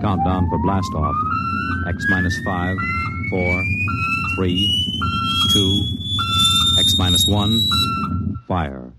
Countdown for blast off. X minus 5, 4, 3, 2, X minus 1, fire.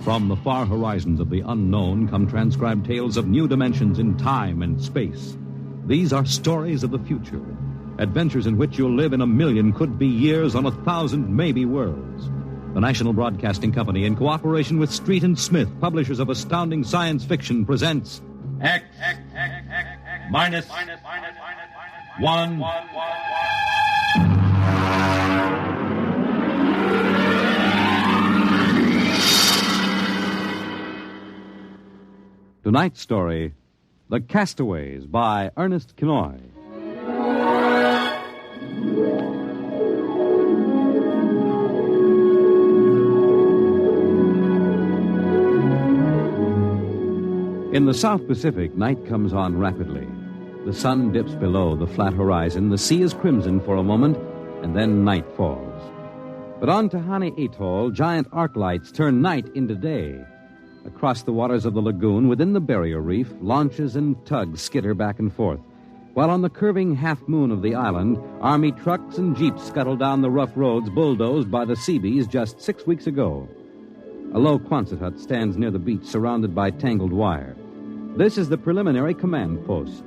From the far horizons of the unknown come transcribed tales of new dimensions in time and space. These are stories of the future, adventures in which you'll live in a million could-be years on 1,000 maybe worlds. The National Broadcasting Company, in cooperation with Street and Smith, publishers of astounding science fiction, presents X minus 1. Tonight's story, The Castaways, by Ernest Kinoy. In the South Pacific, night comes on rapidly. The sun dips below the flat horizon, the sea is crimson for a moment, and then night falls. But on Tahani Atoll, giant arc lights turn night into day. Across the waters of the lagoon, within the barrier reef, launches and tugs skitter back and forth, while on the curving half-moon of the island, army trucks and jeeps scuttle down the rough roads bulldozed by the Seabees just 6 weeks ago. A low Quonset hut stands near the beach, surrounded by tangled wire. This is the preliminary command post,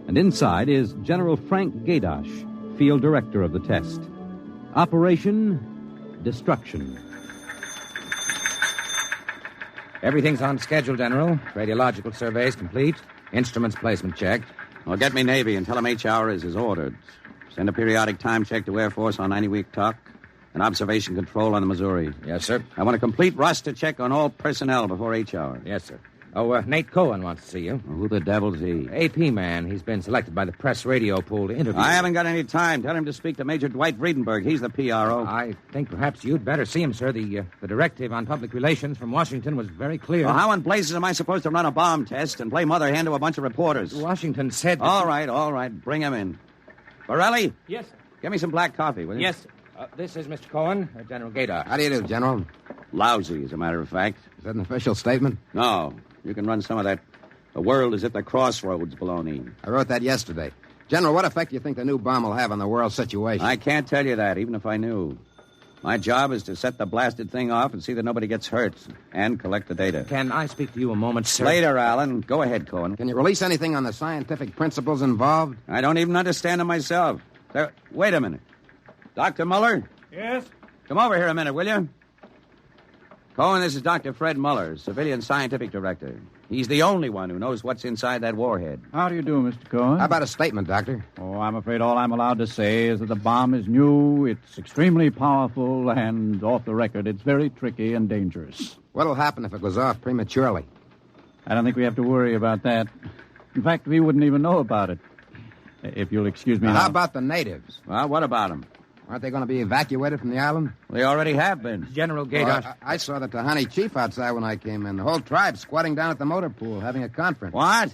and inside is General Frank Gaydosh, field director of the test. Operation Destruction. Everything's on schedule, General. Radiological surveys complete. Instruments placement checked. Well, get me Navy and tell them H-hour is as ordered. Send a periodic time check to Air Force on 90-week talk and observation control on the Missouri. Yes, sir. I want a complete roster check on all personnel before H-hour. Yes, sir. Oh, Nate Cohen wants to see you. Well, who the devil's he? AP man. He's been selected by the press radio pool to interview. I haven't got any time. Tell him to speak to Major Dwight Vredenberg. He's the PRO. I think perhaps you'd better see him, sir. The directive on public relations from Washington was very clear. Well, how in blazes am I supposed to run a bomb test and play mother hen to a bunch of reporters? Washington said... All right. Bring him in. Borelli? Yes, sir. Give me some black coffee, will you? Yes, sir. This is Mr. Cohen, General Gaydosh. How do you do, General? Lousy, as a matter of fact. Is that an official statement? No. You can run some of that "the world is at the crossroads" baloney. I wrote that yesterday. General, what effect do you think the new bomb will have on the world situation? I can't tell you that, even if I knew. My job is to set the blasted thing off and see that nobody gets hurt, and collect the data. Can I speak to you a moment, sir? Later, Alan. Go ahead, Cohen. Can you release anything on the scientific principles involved? I don't even understand them myself. Wait a minute. Dr. Muller? Yes? Come over here a minute, will you? Cohen, this is Dr. Fred Muller, Civilian Scientific Director. He's the only one who knows what's inside that warhead. How do you do, Mr. Cohen? How about a statement, Doctor? Oh, I'm afraid all I'm allowed to say is that the bomb is new, it's extremely powerful, and off the record, it's very tricky and dangerous. What'll happen if it goes off prematurely? I don't think we have to worry about that. In fact, we wouldn't even know about it. If you'll excuse me now. How about the natives? Well, what about them? Aren't they going to be evacuated from the island? They already have been. General Gaydosh. Well, I saw the Tahani chief outside when I came in. The whole tribe squatting down at the motor pool having a conference. What?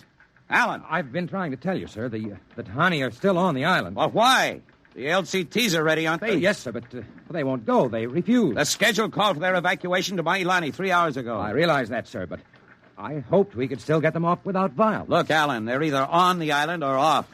Alan. I've been trying to tell you, sir. The Tahani are still on the island. Well, why? The LCTs are ready, aren't they? Yes, sir, but they won't go. They refuse. The schedule called for their evacuation to Mailani 3 hours ago. I realize that, sir, but I hoped we could still get them off without violence. Look, Alan, they're either on the island or off.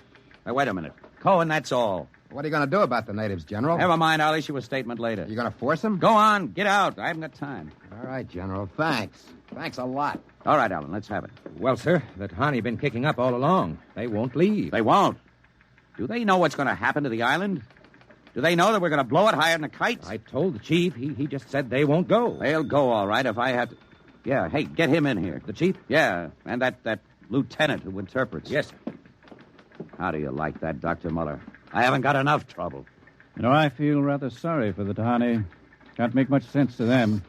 Now, wait a minute. Cohen, that's all. What are you going to do about the natives, General? Never mind. I'll issue a statement later. You going to force them? Go on. Get out. I haven't got time. All right, General. Thanks. Thanks a lot. All right, Alan. Let's have it. Well, sir, the Tahani been kicking up all along. They won't leave. They won't. Do they know what's going to happen to the island? Do they know that we're going to blow it higher than a kite? I told the chief. He just said they won't go. They'll go, all right, if I have to... Yeah, hey, get him in here. The chief? Yeah, and that lieutenant who interprets. Yes, sir. How do you like that, Dr. Muller? I haven't got enough trouble. You know, I feel rather sorry for the Tahani. Can't make much sense to them.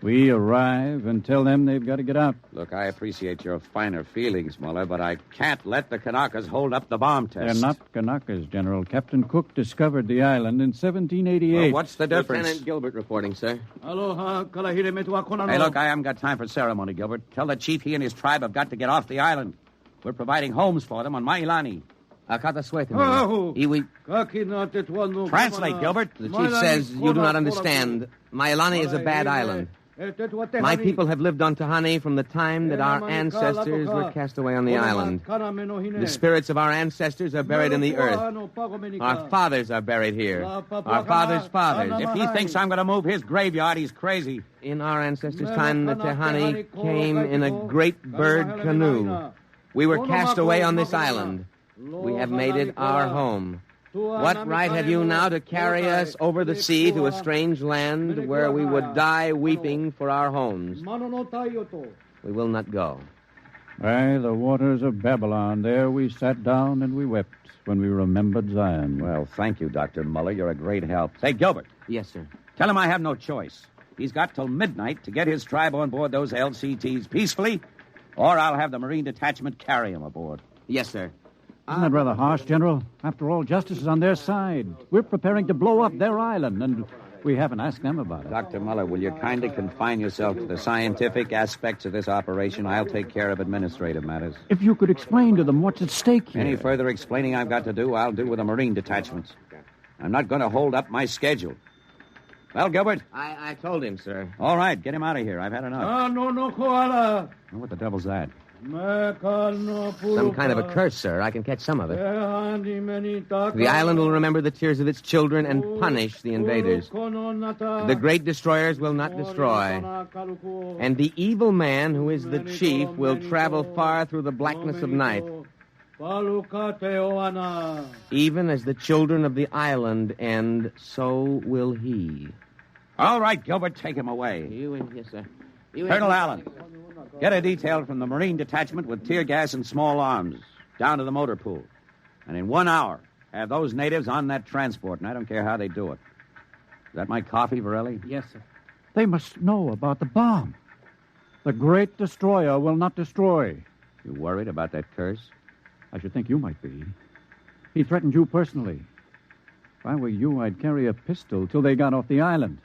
We arrive and tell them they've got to get out. Look, I appreciate your finer feelings, Muller, but I can't let the Kanakas hold up the bomb test. They're not Kanakas, General. Captain Cook discovered the island in 1788. Well, what's the difference? Lieutenant Gilbert reporting, sir. Hey, look, I haven't got time for ceremony, Gilbert. Tell the chief he and his tribe have got to get off the island. We're providing homes for them on Mailani. Castaways. Translate, Gilbert. The chief says you do not understand. Mailani is a bad island. My people have lived on Tahani from the time that our ancestors were cast away on the island. The spirits of our ancestors are buried in the earth. Our fathers are buried here. Our fathers' fathers. If he thinks I'm going to move his graveyard, he's crazy. In our ancestors' time, the Tahani came in a great bird canoe. We were cast away on this island. We have made it our home. What right have you now to carry us over the sea to a strange land where we would die weeping for our homes? We will not go. By the waters of Babylon, there we sat down and we wept when we remembered Zion. Well, thank you, Dr. Muller. You're a great help. Say, Gilbert. Yes, sir. Tell him I have no choice. He's got till midnight to get his tribe on board those LCTs peacefully, or I'll have the Marine Detachment carry him aboard. Yes, sir. Isn't that rather harsh, General? After all, justice is on their side. We're preparing to blow up their island, and we haven't asked them about it. Dr. Muller, will you kindly confine yourself to the scientific aspects of this operation? I'll take care of administrative matters. If you could explain to them what's at stake here. Any further explaining I've got to do, I'll do with the Marine detachments. I'm not going to hold up my schedule. Well, Gilbert? I told him, sir. All right, get him out of here. I've had enough. No, koala. What the devil's that? Some kind of a curse, sir. I can catch some of it. The island will remember the tears of its children and punish the invaders. The great destroyers will not destroy. And the evil man, who is the chief, will travel far through the blackness of night. Even as the children of the island end, so will he. All right, Gilbert, take him away. Yes, sir. Colonel Allen, get a detail from the Marine Detachment with tear gas and small arms down to the motor pool. And in 1 hour, have those natives on that transport, and I don't care how they do it. Is that my coffee, Varelli? Yes, sir. They must know about the bomb. The great destroyer will not destroy. You worried about that curse? I should think you might be. He threatened you personally. If I were you, I'd carry a pistol till they got off the island.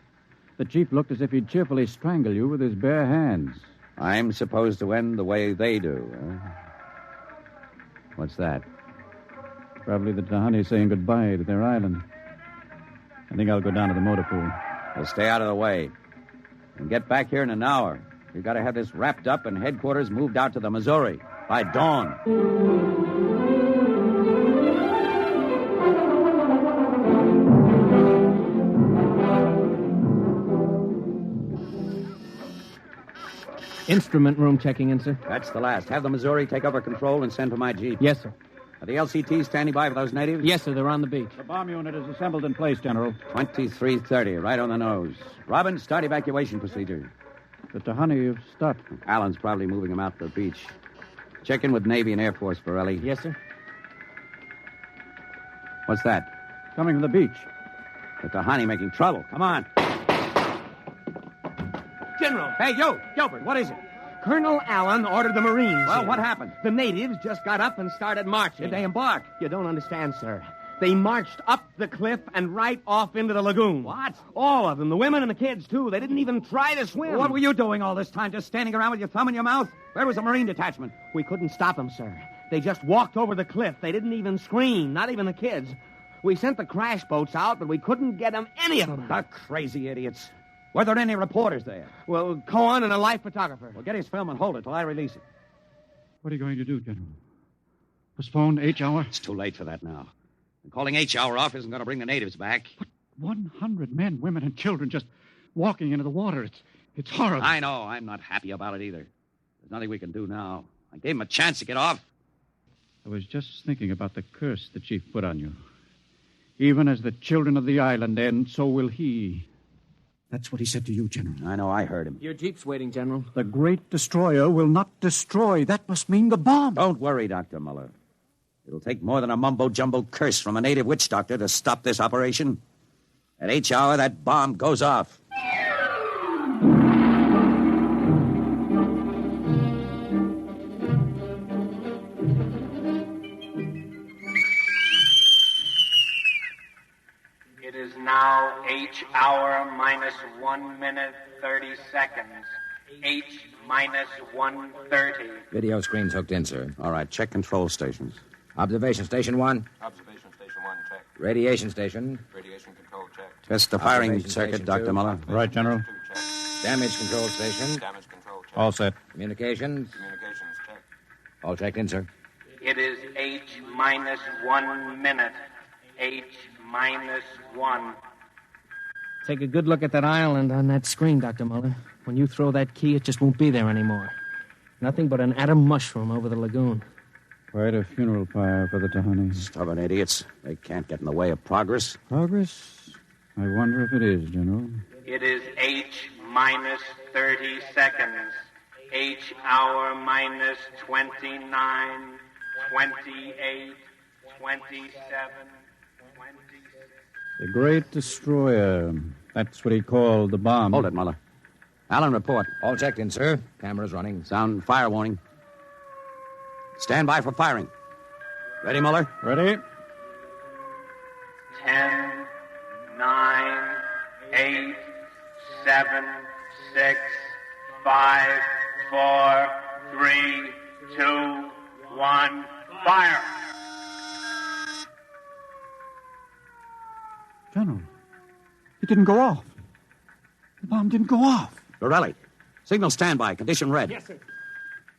The chief looked as if he'd cheerfully strangle you with his bare hands. I'm supposed to end the way they do, huh? What's that? Probably the Tahani saying goodbye to their island. I think I'll go down to the motor pool. Well, stay out of the way. And get back here in an hour. We've got to have this wrapped up and headquarters moved out to the Missouri by dawn. Instrument room checking in, sir. That's the last. Have the Missouri take over control and send for my jeep. Yes, sir. Are the LCTs standing by for those natives? Yes, sir. They're on the beach. The bomb unit is assembled in place, General. 23:30, right on the nose. Robin, start evacuation procedure. The Tahani have stopped. Allen's probably moving them out to the beach. Check in with Navy and Air Force, Varelli. Yes, sir. What's that? Coming from the beach. The Tahani making trouble. Come on. General. Hey, you, Gilbert, what is it? Colonel Allen ordered the Marines. Well, here. what happened? The natives just got up and started marching. Did they embark? You don't understand, sir. They marched up the cliff and right off into the lagoon. What? All of them, the women and the kids, too. They didn't even try to swim. What were you doing all this time? Just standing around with your thumb in your mouth? Where was the Marine detachment? We couldn't stop them, sir. They just walked over the cliff. They didn't even scream, not even the kids. We sent the crash boats out, but we couldn't get them, any of them. The crazy idiots. Were there any reporters there? Well, Cohen and a life photographer. Well, get his film and hold it till I release it. What are you going to do, General? Postpone H-hour? It's too late for that now. And calling H-hour off isn't going to bring the natives back. But 100 men, women, and children just walking into the water. It's horrible. I know. I'm not happy about it either. There's nothing we can do now. I gave him a chance to get off. I was just thinking about the curse the chief put on you. Even as the children of the island end, so will he. That's what he said to you, General. I know. I heard him. Your jeep's waiting, General. The great destroyer will not destroy. That must mean the bomb. Don't worry, Dr. Muller. It'll take more than a mumbo-jumbo curse from a native witch doctor to stop this operation. At H-hour, that bomb goes off. It is now H hour minus 1 minute 30 seconds. H minus 1:30. Video screen's hooked in, sir. All right, check control stations. Observation station 1. Observation station 1, check. Radiation station. Radiation control, check. Test the firing Observation circuit, station Dr. two. Muller. Right, General. 2, check. Damage control station. Damage control, check. All set. Communications. Communications, check. All checked in, sir. It is H minus 1 minute. H minus 1. Take a good look at that island on that screen, Dr. Muller. When you throw that key, it just won't be there anymore. Nothing but an atom mushroom over the lagoon. Quite a funeral pyre for the Tahani. Stubborn idiots. They can't get in the way of progress. Progress? I wonder if it is, General. It is H minus 30 seconds. H hour minus 29, 28, 27, 26. The Great Destroyer. That's what he called the bomb. Hold it, Muller. Allen, report. All checked in, sir. Cameras running. Sound fire warning. Stand by for firing. Ready, Muller? Ready? 10, 9, 8, 7, 6, 5, 4, 3, 2, 1, fire! General, it didn't go off. The bomb didn't go off. Borelli, signal standby. Condition red. Yes, sir.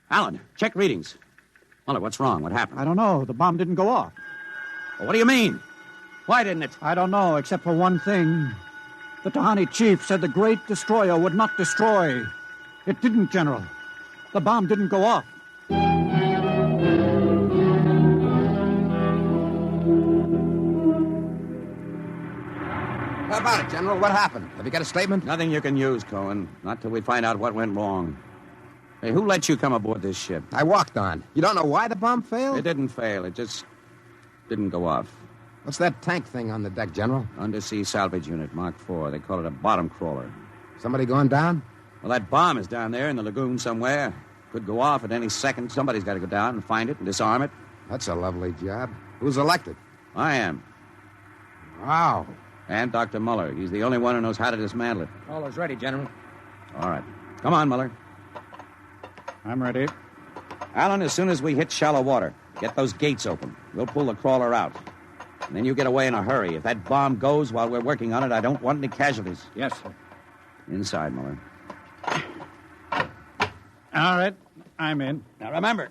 Allen, check readings. Muller, what's wrong? What happened? I don't know. The bomb didn't go off. Well, what do you mean? Why didn't it? I don't know, except for one thing. The Tahani chief said the Great Destroyer would not destroy. It didn't, General. The bomb didn't go off. How about it, General? What happened? Have you got a statement? Nothing you can use, Cohen. Not till we find out what went wrong. Hey, who let you come aboard this ship? I walked on. You don't know why the bomb failed? It didn't fail. It just didn't go off. What's that tank thing on the deck, General? Undersea salvage unit, Mark IV. They call it a bottom crawler. Somebody going down? Well, that bomb is down there in the lagoon somewhere. Could go off at any second. Somebody's got to go down and find it and disarm it. That's a lovely job. Who's elected? I am. Wow. And Dr. Muller. He's the only one who knows how to dismantle it. All is ready, General. All right. Come on, Muller. I'm ready. Allen, as soon as we hit shallow water, get those gates open. We'll pull the crawler out. And then you get away in a hurry. If that bomb goes while we're working on it, I don't want any casualties. Yes, sir. Inside, Muller. All right. I'm in. Now, remember,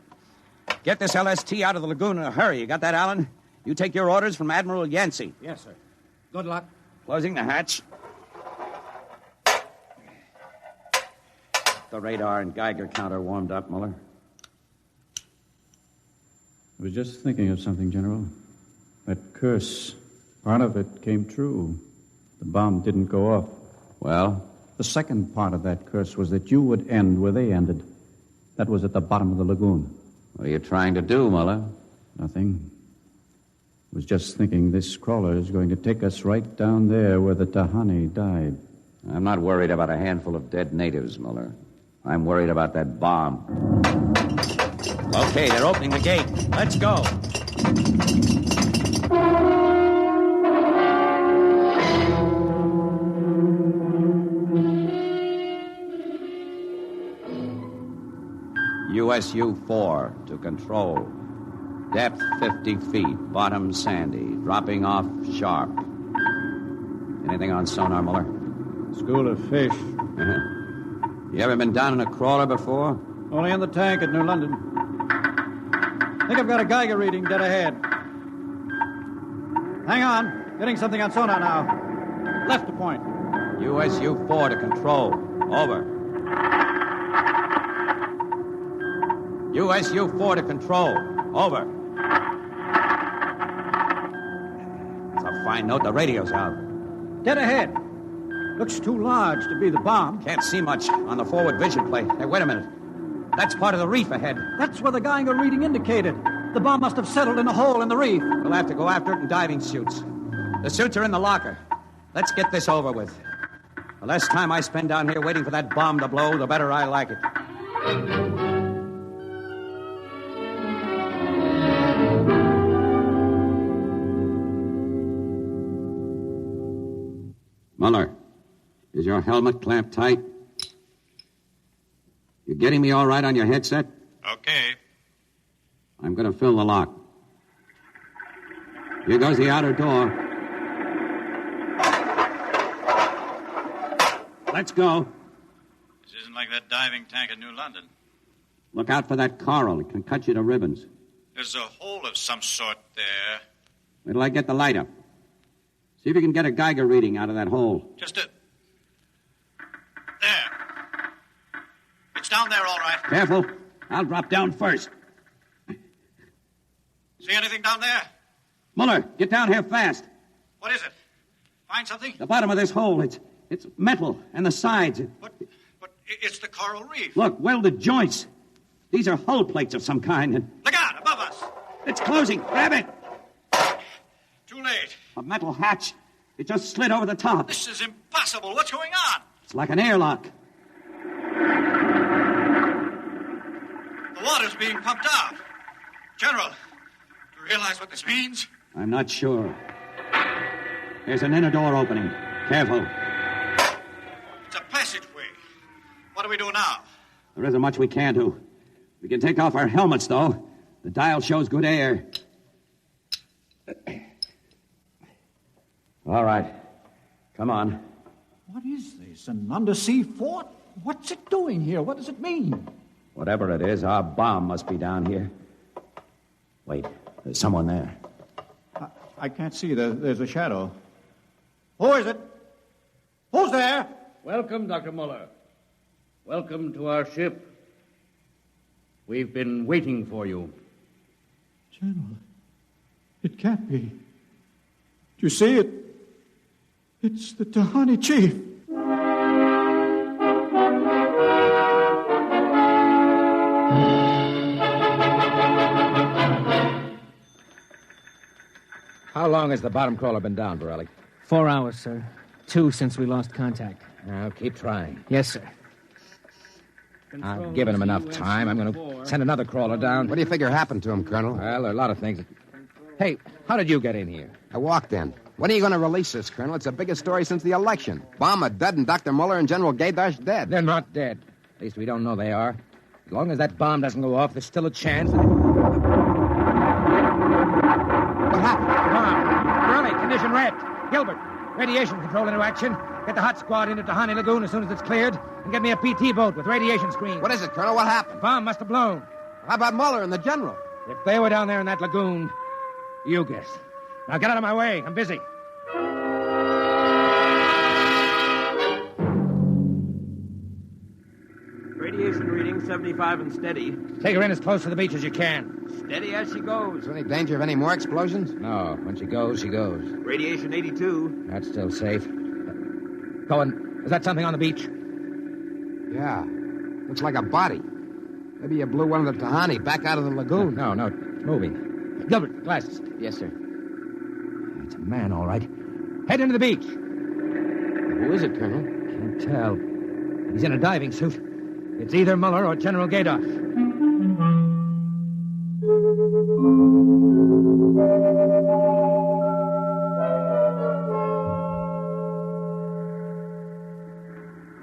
get this LST out of the lagoon in a hurry. You got that, Allen? You take your orders from Admiral Yancey. Yes, sir. Good luck. Closing the hatch. The radar and Geiger counter warmed up, Muller. I was just thinking of something, General. That curse, part of it came true. The bomb didn't go off. Well? The second part of that curse was that you would end where they ended. That was at the bottom of the lagoon. What are you trying to do, Muller? Nothing. I was just thinking this crawler is going to take us right down there where the Tahani died. I'm not worried about a handful of dead natives, Muller. I'm worried about that bomb. Okay, they're opening the gate. Let's go. USU-4 to control. Depth 50 feet, bottom sandy, dropping off sharp. Anything on sonar, Muller? School of fish. You ever been down in a crawler before? Only in the tank at New London. Think I've got a Geiger reading dead ahead. Hang on. Getting something on sonar now. Left to point. USU-4 to control. Over. USU-4 to control. Over. That's a fine note. The radio's out. Dead ahead. Looks too large to be the bomb. Can't see much on the forward vision plate. Hey, wait a minute. That's part of the reef ahead. That's where the Geiger reading indicated. The bomb must have settled in a hole in the reef. We'll have to go after it in diving suits. The suits are in the locker. Let's get this over with. The less time I spend down here waiting for that bomb to blow, the better I like it. Muller, is your helmet clamped tight? You getting me all right on your headset? Okay. I'm going to fill the lock. Here goes the outer door. Let's go. This isn't like that diving tank in New London. Look out for that coral. It can cut you to ribbons. There's a hole of some sort there. Wait till I get the light up. See if you can get a Geiger reading out of that hole. Just a... There. It's down there, all right. Careful. I'll drop down first. See anything down there? Muller, get down here fast. What is it? Find something? The bottom of this hole, it's metal, and the sides. But it's the coral reef. Look, welded joints. These are hull plates of some kind. And Look out, above us. it's closing. Grab it. Too late. A metal hatch. It just slid over the top. This is impossible. What's going on? It's like an airlock. The water's being pumped out. General, do you realize what this means? I'm not sure. There's an inner door opening. Careful. It's a passageway. What do we do now? There isn't much we can do. We can take off our helmets, though. The dial shows good air. All right. Come on. What is this? An undersea fort? What's it doing here? What does it mean? Whatever it is, our bomb must be down here. Wait, there's someone there. I can't see. There's a shadow. Who is it? Who's there? Welcome, Dr. Muller. Welcome to our ship. We've been waiting for you. General, it can't be. Do you see it? It's the Tahani chief. How long has the bottom crawler been down, Borelli? 4 hours, sir. 2 since we lost contact. Now, keep trying. Yes, sir. I've given him enough time. I'm going to send another crawler down. What do you figure happened to him, Colonel? Well, there are a lot of things. Hey, how did you get in here? I walked in. When are you going to release this, Colonel? It's the biggest story since the election. Bomber dead and Dr. Muller and General Gaydash dead. They're not dead. At least we don't know they are. As long as that bomb doesn't go off, there's still a chance. What happened? Bomb. Borelli, condition red. Gilbert, radiation control into action. Get the hot squad into Tahani Lagoon as soon as it's cleared, and get me a PT boat with radiation screens. What is it, Colonel? What happened? The bomb must have blown. How about Muller and the General? If they were down there in that lagoon, you guess. Now get out of my way. I'm busy. Radiation reading 75 and steady. Take her in as close to the beach as you can. Steady as she goes. Is there any danger of any more explosions? No. When she goes, she goes. Radiation 82. That's still safe. Cohen, is that something on the beach? Yeah. Looks like a body. Maybe you blew one of the Tahani back out of the lagoon. No, it's moving. Gilbert, glasses. Yes, sir. It's a man, all right. Head into the beach. Who is it, Colonel? Can't tell. He's in a diving suit. It's either Muller or General Gaydash.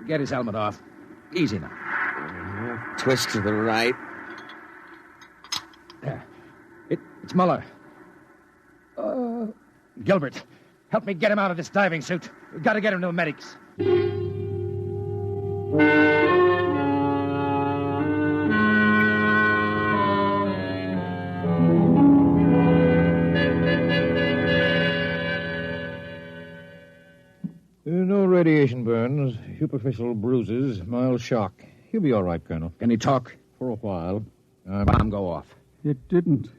Get his helmet off. Easy now. Twist to the right. There. It's Muller. Gilbert, help me get him out of this diving suit. We've got to get him to the medics. No radiation burns, superficial bruises, mild shock. He'll be all right, Colonel. Can he talk? For a while. Bomb go off. It didn't.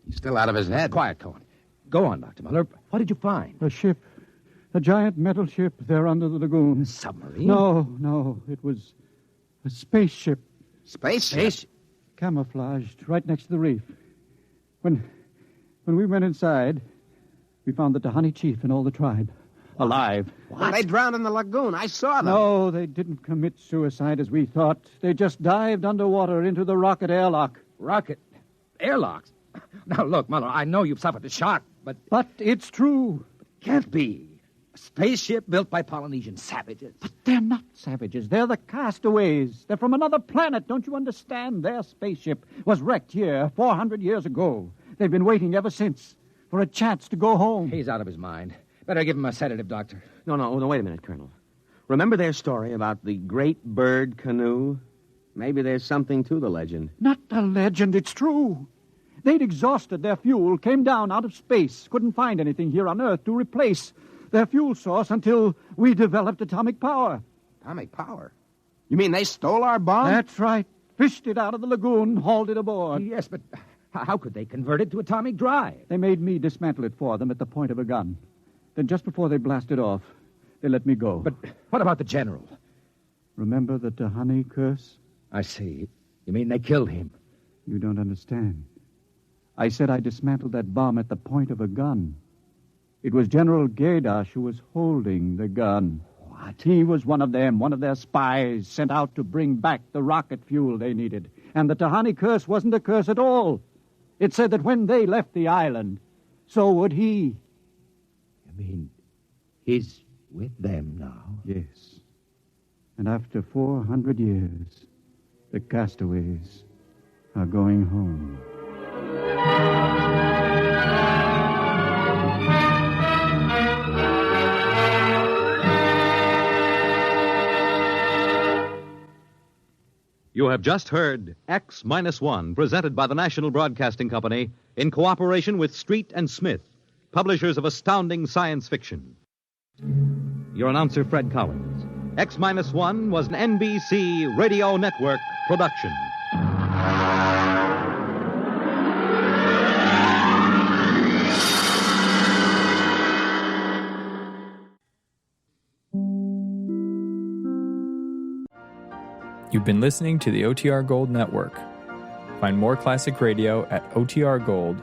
He's still out of his head. Quiet, Cohen. Go on, Dr. Muller. What did you find? A ship. A giant metal ship there under the lagoon. A submarine? No. It was a spaceship. Spaceship? Camouflaged right next to the reef. When we went inside, we found the Tahani chief and all the tribe. Alive. What? They drowned in the lagoon. I saw them. No, they didn't commit suicide as we thought. They just dived underwater into the rocket airlock. Rocket? Airlocks? Now, look, Muller, I know you've suffered a shock, but... But it's true. It can't be. A spaceship built by Polynesian savages. But they're not savages. They're the Castaways. They're from another planet. Don't you understand? Their spaceship was wrecked here 400 years ago. They've been waiting ever since for a chance to go home. He's out of his mind. Better give him a sedative, Doctor. No, wait a minute, Colonel. Remember their story about the great bird canoe? Maybe there's something to the legend. Not a legend, it's true. They'd exhausted their fuel, came down out of space, couldn't find anything here on Earth to replace their fuel source until we developed atomic power. Atomic power? You mean they stole our bomb? That's right. Fished it out of the lagoon, hauled it aboard. Yes, but how could they convert it to atomic drive? They made me dismantle it for them at the point of a gun. Then just before they blasted off, they let me go. But what about the general? Remember the Tahani curse? I see. You mean they killed him? You don't understand. I said I dismantled that bomb at the point of a gun. It was General Gaydash who was holding the gun. What? He was one of them, one of their spies sent out to bring back the rocket fuel they needed. And the Tahani curse wasn't a curse at all. It said that when they left the island, so would he. You mean he's with them now? Yes. And after 400 years, the Castaways are going home. You have just heard X-1, presented by the National Broadcasting Company in cooperation with Street and Smith, publishers of astounding science fiction. Your announcer, Fred Collins. X-1 was an NBC Radio Network production. You've been listening to the OTR Gold Network. Find more classic radio at otrgold.com.